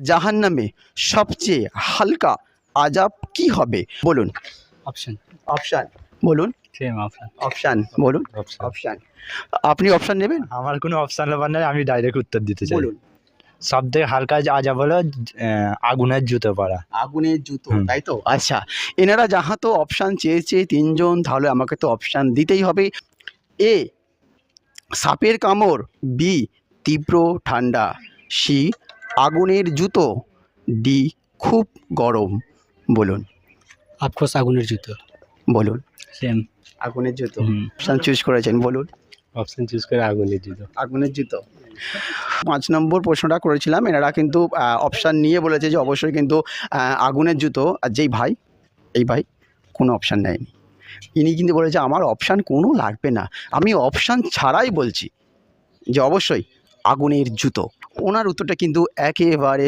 জাহান্নামে সবচেয়ে হালকা আযাব কি হবে? বলুন। অপশন অপশান বলুন। সেম অপশন অপশান বলুন। অপশন অপশান আপনি অপশান নেবেন? আমার কোনো অপশন ব্যাপার নেই, আমি ডাইরেক্ট উত্তর দিতে চাই। বলুন। সব থেকে হালকা আজাব হলো আগুনের জুতো পরা। আগুনের জুতো, হুম। তাই তো? আচ্ছা, এনারা যাহা তো অপশান চেয়েছে তিনজন, তাহলে আমাকে তো অপশান দিতেই হবে। এ সাপের কামড়, বি তীব্র ঠান্ডা, সি আগুনের জুতো, ডি খুব গরম। বলুন। অফকোর্স আগুনের জুতো। বলুন। সেম আগুনের জুতো অপশান চুজ করেছেন, বলুন। অপশন চুজ করে আগুনের জুতো। আগুনের জুতো। 5 নম্বর প্রশ্নটা করেছিলাম, এনারা কিন্তু অপশান নিয়ে বলেছে যে অবশ্যই কিন্তু আগুনের জুতো। আর যেই ভাই, এই ভাই কোনো অপশান নেয়নি। ইনি কিন্তু বলেছে আমার অপশান কোনো লাগবে না, আমি অপশান ছাড়াই বলছি যে অবশ্যই আগুনের জুতো। ওনার উত্তরটা কিন্তু একেবারে